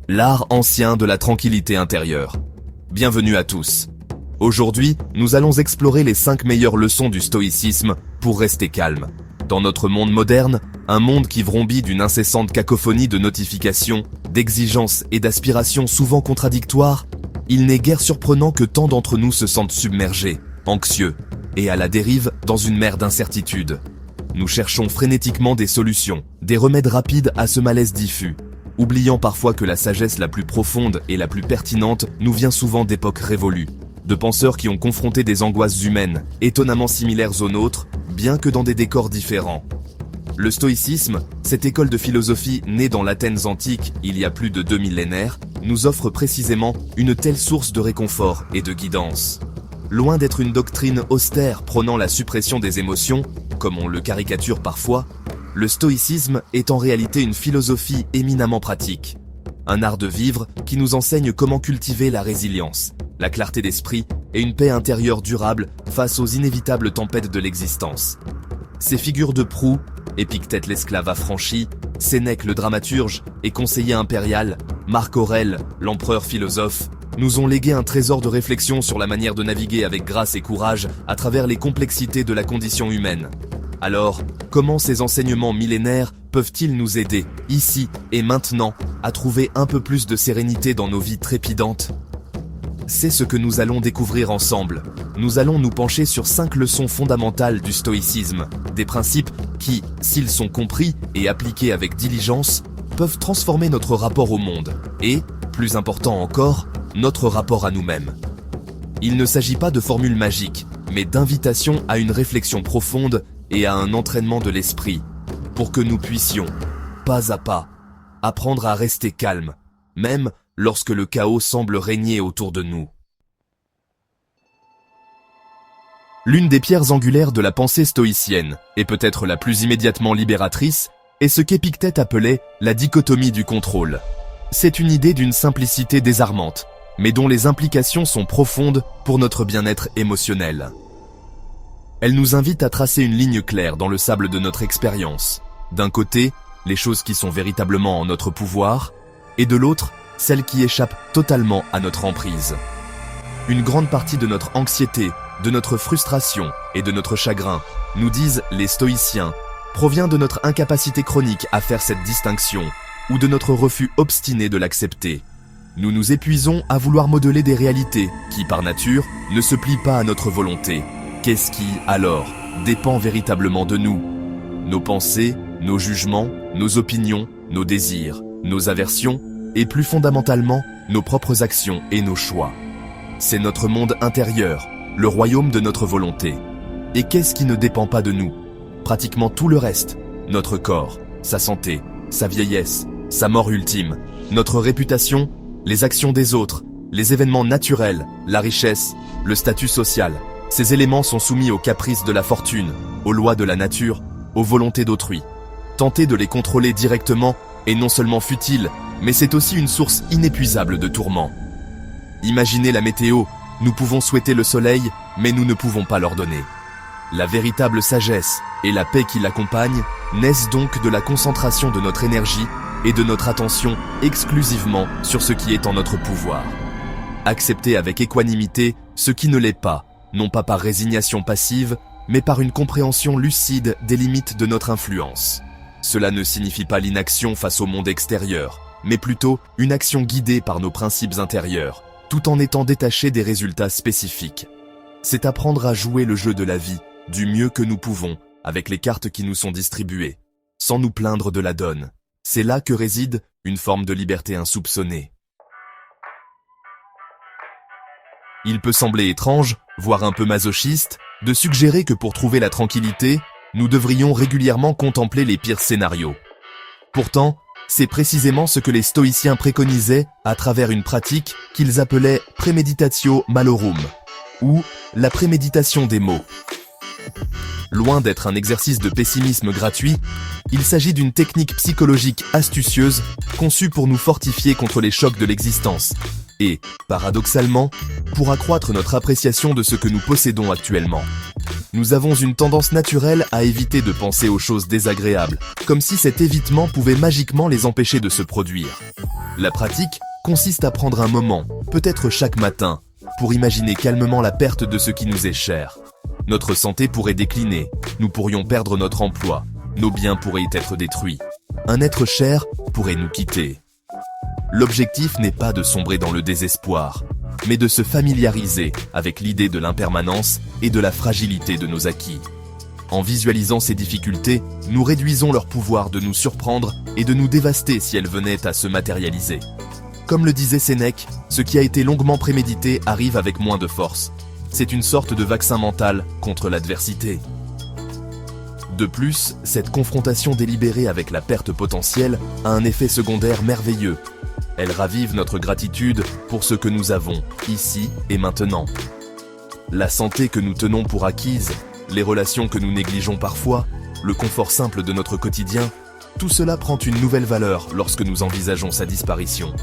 l'art ancien de la tranquillité intérieure. Bienvenue à tous. Aujourd'hui, nous allons explorer les 5 meilleures leçons du stoïcisme pour rester calme. Dans notre monde moderne, un monde qui vrombit d'une incessante cacophonie de notifications, d'exigences et d'aspirations souvent contradictoires, il n'est guère surprenant que tant d'entre nous se sentent submergés, anxieux et à la dérive dans une mer d'incertitude. Nous cherchons frénétiquement des solutions, des remèdes rapides à ce malaise diffus, oubliant parfois que la sagesse la plus profonde et la plus pertinente nous vient souvent d'époques révolues, de penseurs qui ont confronté des angoisses humaines, étonnamment similaires aux nôtres, bien que dans des décors différents. Le stoïcisme, cette école de philosophie née dans l'Athènes antique il y a plus de 2 millénaires, nous offre précisément une telle source de réconfort et de guidance. Loin d'être une doctrine austère prônant la suppression des émotions, comme on le caricature parfois, le stoïcisme est en réalité une philosophie éminemment pratique. Un art de vivre qui nous enseigne comment cultiver la résilience, la clarté d'esprit et une paix intérieure durable face aux inévitables tempêtes de l'existence. Ces figures de proue, Épictète l'esclave affranchi, Sénèque le dramaturge et conseiller impérial, Marc Aurèle, l'empereur philosophe, nous ont légué un trésor de réflexion sur la manière de naviguer avec grâce et courage à travers les complexités de la condition humaine. Alors, comment ces enseignements millénaires peuvent-ils nous aider, ici et maintenant, à trouver un peu plus de sérénité dans nos vies trépidantes ? C'est ce que nous allons découvrir ensemble. Nous allons nous pencher sur 5 leçons fondamentales du stoïcisme, des principes qui, s'ils sont compris et appliqués avec diligence, peuvent transformer notre rapport au monde et, plus important encore, notre rapport à nous-mêmes. Il ne s'agit pas de formules magiques, mais d'invitations à une réflexion profonde et à un entraînement de l'esprit, pour que nous puissions, pas à pas, apprendre à rester calmes, même lorsque le chaos semble régner autour de nous. L'une des pierres angulaires de la pensée stoïcienne, et peut-être la plus immédiatement libératrice, est ce qu'Épictète appelait la dichotomie du contrôle. C'est une idée d'une simplicité désarmante, mais dont les implications sont profondes pour notre bien-être émotionnel. Elle nous invite à tracer une ligne claire dans le sable de notre expérience. D'un côté, les choses qui sont véritablement en notre pouvoir, et de l'autre, celles qui échappent totalement à notre emprise. Une grande partie de notre anxiété, de notre frustration et de notre chagrin, nous disent les stoïciens, provient de notre incapacité chronique à faire cette distinction, ou de notre refus obstiné de l'accepter. Nous nous épuisons à vouloir modeler des réalités qui, par nature, ne se plient pas à notre volonté. Qu'est-ce qui, alors, dépend véritablement de nous ? Nos pensées, nos jugements, nos opinions, nos désirs, nos aversions, et plus fondamentalement, nos propres actions et nos choix. C'est notre monde intérieur, le royaume de notre volonté. Et qu'est-ce qui ne dépend pas de nous ? Pratiquement tout le reste, notre corps, sa santé, sa vieillesse, sa mort ultime, notre réputation, les actions des autres, les événements naturels, la richesse, le statut social. Ces éléments sont soumis aux caprices de la fortune, aux lois de la nature, aux volontés d'autrui. Tenter de les contrôler directement est non seulement futile, mais c'est aussi une source inépuisable de tourments. Imaginez la météo, nous pouvons souhaiter le soleil, mais nous ne pouvons pas l'ordonner. La véritable sagesse et la paix qui l'accompagnent naissent donc de la concentration de notre énergie et de notre attention exclusivement sur ce qui est en notre pouvoir. Accepter avec équanimité ce qui ne l'est pas, non pas par résignation passive, mais par une compréhension lucide des limites de notre influence. Cela ne signifie pas l'inaction face au monde extérieur, mais plutôt une action guidée par nos principes intérieurs, tout en étant détaché des résultats spécifiques. C'est apprendre à jouer le jeu de la vie, du mieux que nous pouvons, avec les cartes qui nous sont distribuées, sans nous plaindre de la donne. C'est là que réside une forme de liberté insoupçonnée. Il peut sembler étrange, voire un peu masochiste, de suggérer que pour trouver la tranquillité, nous devrions régulièrement contempler les pires scénarios. Pourtant, c'est précisément ce que les stoïciens préconisaient à travers une pratique qu'ils appelaient préméditatio malorum, ou la préméditation des maux. Loin d'être un exercice de pessimisme gratuit, il s'agit d'une technique psychologique astucieuse conçue pour nous fortifier contre les chocs de l'existence et, paradoxalement, pour accroître notre appréciation de ce que nous possédons actuellement. Nous avons une tendance naturelle à éviter de penser aux choses désagréables, comme si cet évitement pouvait magiquement les empêcher de se produire. La pratique consiste à prendre un moment, peut-être chaque matin, pour imaginer calmement la perte de ce qui nous est cher. Notre santé pourrait décliner, nous pourrions perdre notre emploi, nos biens pourraient être détruits. Un être cher pourrait nous quitter. L'objectif n'est pas de sombrer dans le désespoir, mais de se familiariser avec l'idée de l'impermanence et de la fragilité de nos acquis. En visualisant ces difficultés, nous réduisons leur pouvoir de nous surprendre et de nous dévaster si elles venaient à se matérialiser. Comme le disait Sénèque, ce qui a été longuement prémédité arrive avec moins de force. C'est une sorte de vaccin mental contre l'adversité. De plus, cette confrontation délibérée avec la perte potentielle a un effet secondaire merveilleux. Elle ravive notre gratitude pour ce que nous avons, ici et maintenant. La santé que nous tenons pour acquise, les relations que nous négligeons parfois, le confort simple de notre quotidien, tout cela prend une nouvelle valeur lorsque nous envisageons sa disparition.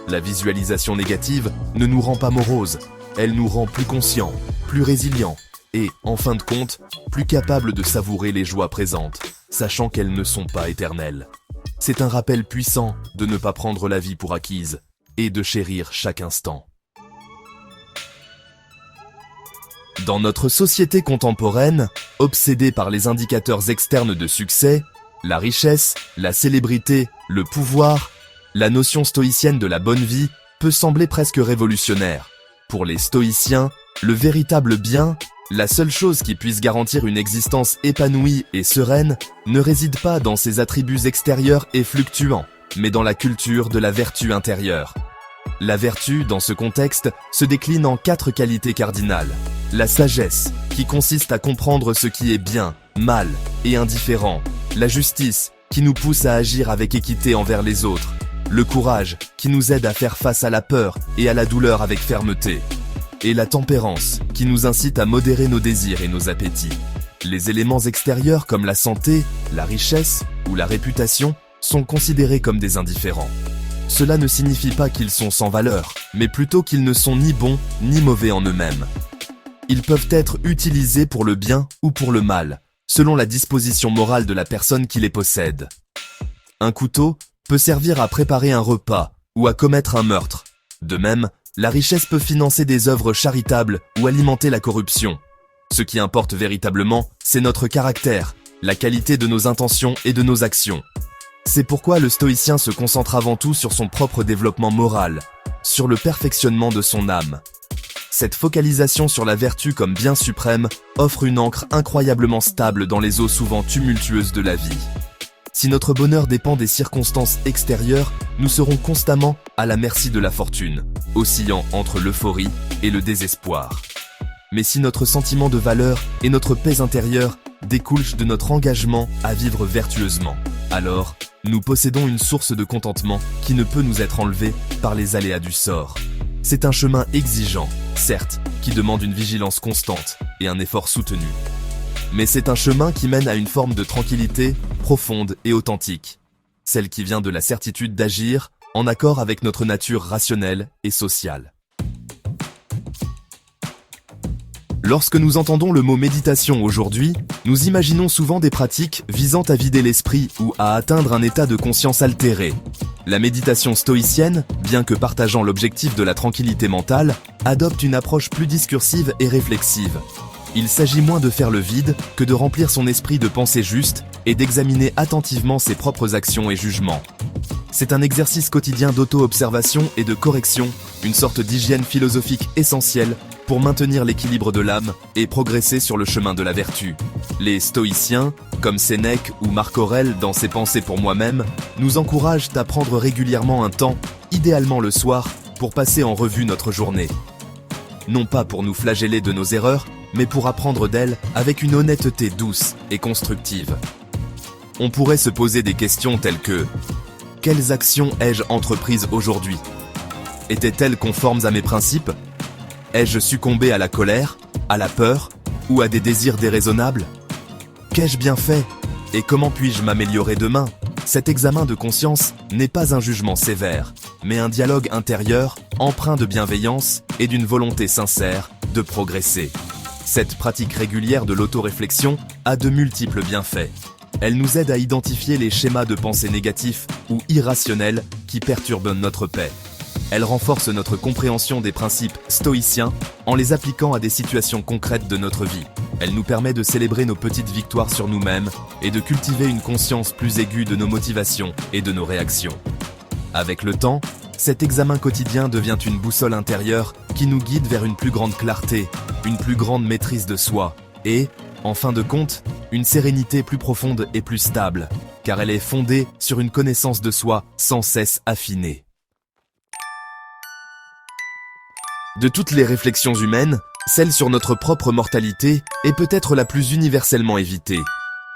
La visualisation négative ne nous rend pas moroses, elle nous rend plus conscients, plus résilients et, en fin de compte, plus capables de savourer les joies présentes, sachant qu'elles ne sont pas éternelles. C'est un rappel puissant de ne pas prendre la vie pour acquise et de chérir chaque instant. Dans notre société contemporaine, obsédée par les indicateurs externes de succès, la richesse, la célébrité, le pouvoir, la notion stoïcienne de la bonne vie peut sembler presque révolutionnaire. Pour les stoïciens, le véritable bien, la seule chose qui puisse garantir une existence épanouie et sereine, ne réside pas dans ses attributs extérieurs et fluctuants, mais dans la culture de la vertu intérieure. La vertu, dans ce contexte, se décline en 4 qualités cardinales. La sagesse, qui consiste à comprendre ce qui est bien, mal et indifférent. La justice, qui nous pousse à agir avec équité envers les autres. Le courage, qui nous aide à faire face à la peur et à la douleur avec fermeté. Et la tempérance, qui nous incite à modérer nos désirs et nos appétits. Les éléments extérieurs comme la santé, la richesse ou la réputation sont considérés comme des indifférents. Cela ne signifie pas qu'ils sont sans valeur, mais plutôt qu'ils ne sont ni bons ni mauvais en eux-mêmes. Ils peuvent être utilisés pour le bien ou pour le mal, selon la disposition morale de la personne qui les possède. Un couteau peut servir à préparer un repas ou à commettre un meurtre. De même, la richesse peut financer des œuvres charitables ou alimenter la corruption. Ce qui importe véritablement, c'est notre caractère, la qualité de nos intentions et de nos actions. C'est pourquoi le stoïcien se concentre avant tout sur son propre développement moral, sur le perfectionnement de son âme. Cette focalisation sur la vertu comme bien suprême offre une ancre incroyablement stable dans les eaux souvent tumultueuses de la vie. Si notre bonheur dépend des circonstances extérieures, nous serons constamment à la merci de la fortune, oscillant entre l'euphorie et le désespoir. Mais si notre sentiment de valeur et notre paix intérieure découlent de notre engagement à vivre vertueusement, alors nous possédons une source de contentement qui ne peut nous être enlevée par les aléas du sort. C'est un chemin exigeant, certes, qui demande une vigilance constante et un effort soutenu. Mais c'est un chemin qui mène à une forme de tranquillité profonde et authentique, celle qui vient de la certitude d'agir en accord avec notre nature rationnelle et sociale. Lorsque nous entendons le mot méditation aujourd'hui, nous imaginons souvent des pratiques visant à vider l'esprit ou à atteindre un état de conscience altéré. La méditation stoïcienne, bien que partageant l'objectif de la tranquillité mentale, adopte une approche plus discursive et réflexive. Il s'agit moins de faire le vide que de remplir son esprit de pensées justes et d'examiner attentivement ses propres actions et jugements. C'est un exercice quotidien d'auto-observation et de correction, une sorte d'hygiène philosophique essentielle pour maintenir l'équilibre de l'âme et progresser sur le chemin de la vertu. Les stoïciens, comme Sénèque ou Marc Aurèle dans ses Pensées pour moi-même, nous encouragent à prendre régulièrement un temps, idéalement le soir, pour passer en revue notre journée. Non pas pour nous flageller de nos erreurs, mais pour apprendre d'elles avec une honnêteté douce et constructive. On pourrait se poser des questions telles que « Quelles actions ai-je entreprises aujourd'hui ? Étaient-elles conformes à mes principes ? Ai-je succombé à la colère, à la peur ou à des désirs déraisonnables ? Qu'ai-je bien fait ? Et comment puis-je m'améliorer demain ? » Cet examen de conscience n'est pas un jugement sévère, mais un dialogue intérieur empreint de bienveillance et d'une volonté sincère de progresser. Cette pratique régulière de l'autoréflexion a de multiples bienfaits. Elle nous aide à identifier les schémas de pensée négatifs ou irrationnels qui perturbent notre paix. Elle renforce notre compréhension des principes stoïciens en les appliquant à des situations concrètes de notre vie. Elle nous permet de célébrer nos petites victoires sur nous-mêmes et de cultiver une conscience plus aiguë de nos motivations et de nos réactions. Avec le temps, cet examen quotidien devient une boussole intérieure qui nous guide vers une plus grande clarté, une plus grande maîtrise de soi et, en fin de compte, une sérénité plus profonde et plus stable, car elle est fondée sur une connaissance de soi sans cesse affinée. De toutes les réflexions humaines, celle sur notre propre mortalité est peut-être la plus universellement évitée.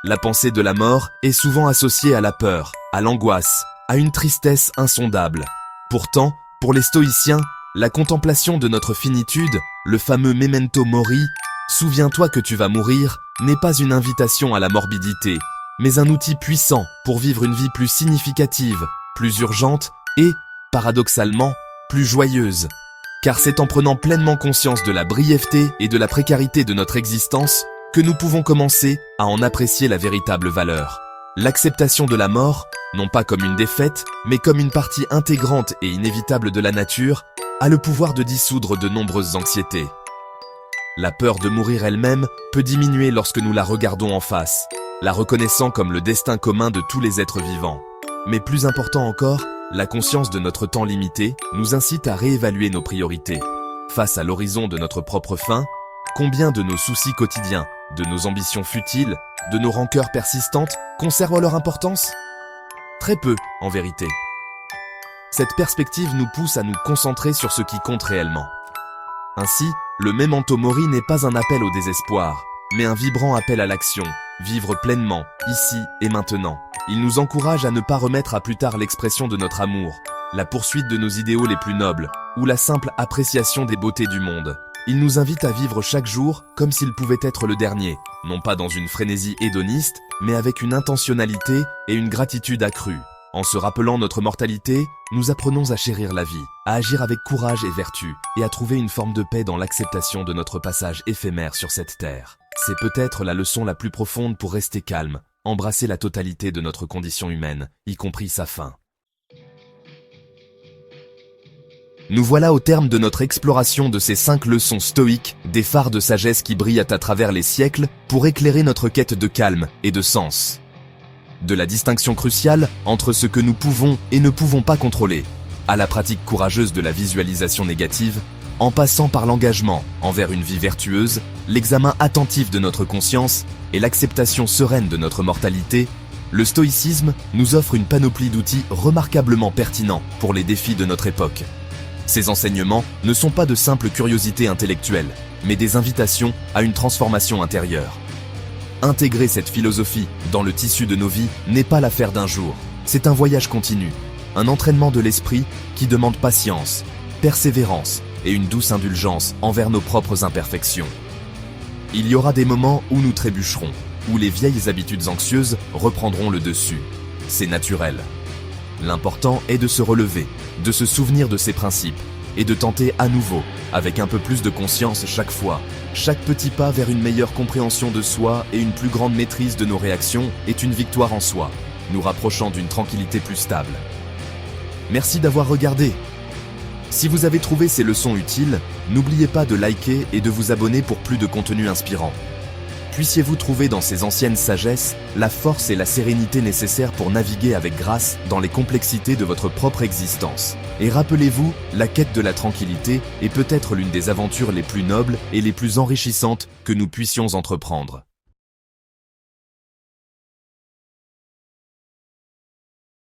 La pensée de la mort est souvent associée à la peur, à l'angoisse, à une tristesse insondable. Pourtant, pour les stoïciens, la contemplation de notre finitude, le fameux memento mori, souviens-toi que tu vas mourir, n'est pas une invitation à la morbidité, mais un outil puissant pour vivre une vie plus significative, plus urgente et, paradoxalement, plus joyeuse. Car c'est en prenant pleinement conscience de la brièveté et de la précarité de notre existence que nous pouvons commencer à en apprécier la véritable valeur. L'acceptation de la mort, non pas comme une défaite, mais comme une partie intégrante et inévitable de la nature, a le pouvoir de dissoudre de nombreuses anxiétés. La peur de mourir elle-même peut diminuer lorsque nous la regardons en face, la reconnaissant comme le destin commun de tous les êtres vivants. Mais plus important encore, la conscience de notre temps limité nous incite à réévaluer nos priorités. Face à l'horizon de notre propre fin, combien de nos soucis quotidiens, de nos ambitions futiles, de nos rancœurs persistantes conservent leur importance ? Très peu, en vérité. Cette perspective nous pousse à nous concentrer sur ce qui compte réellement. Ainsi, le memento mori n'est pas un appel au désespoir, mais un vibrant appel à l'action, vivre pleinement, ici et maintenant. Il nous encourage à ne pas remettre à plus tard l'expression de notre amour, la poursuite de nos idéaux les plus nobles, ou la simple appréciation des beautés du monde. Il nous invite à vivre chaque jour comme s'il pouvait être le dernier, non pas dans une frénésie hédoniste, mais avec une intentionnalité et une gratitude accrue. En se rappelant notre mortalité, nous apprenons à chérir la vie, à agir avec courage et vertu, et à trouver une forme de paix dans l'acceptation de notre passage éphémère sur cette terre. C'est peut-être la leçon la plus profonde pour rester calme, embrasser la totalité de notre condition humaine, y compris sa fin. Nous voilà au terme de notre exploration de ces 5 leçons stoïques, des phares de sagesse qui brillent à travers les siècles pour éclairer notre quête de calme et de sens. De la distinction cruciale entre ce que nous pouvons et ne pouvons pas contrôler, à la pratique courageuse de la visualisation négative, en passant par l'engagement envers une vie vertueuse, l'examen attentif de notre conscience et l'acceptation sereine de notre mortalité, le stoïcisme nous offre une panoplie d'outils remarquablement pertinents pour les défis de notre époque. Ces enseignements ne sont pas de simples curiosités intellectuelles, mais des invitations à une transformation intérieure. Intégrer cette philosophie dans le tissu de nos vies n'est pas l'affaire d'un jour. C'est un voyage continu, un entraînement de l'esprit qui demande patience, persévérance et une douce indulgence envers nos propres imperfections. Il y aura des moments où nous trébucherons, où les vieilles habitudes anxieuses reprendront le dessus. C'est naturel. L'important est de se relever, de se souvenir de ses principes et de tenter à nouveau, avec un peu plus de conscience chaque fois. Chaque petit pas vers une meilleure compréhension de soi et une plus grande maîtrise de nos réactions est une victoire en soi, nous rapprochant d'une tranquillité plus stable. Merci d'avoir regardé. Si vous avez trouvé ces leçons utiles, n'oubliez pas de liker et de vous abonner pour plus de contenu inspirant. Puissiez-vous trouver dans ces anciennes sagesses la force et la sérénité nécessaires pour naviguer avec grâce dans les complexités de votre propre existence. Et rappelez-vous, la quête de la tranquillité est peut-être l'une des aventures les plus nobles et les plus enrichissantes que nous puissions entreprendre.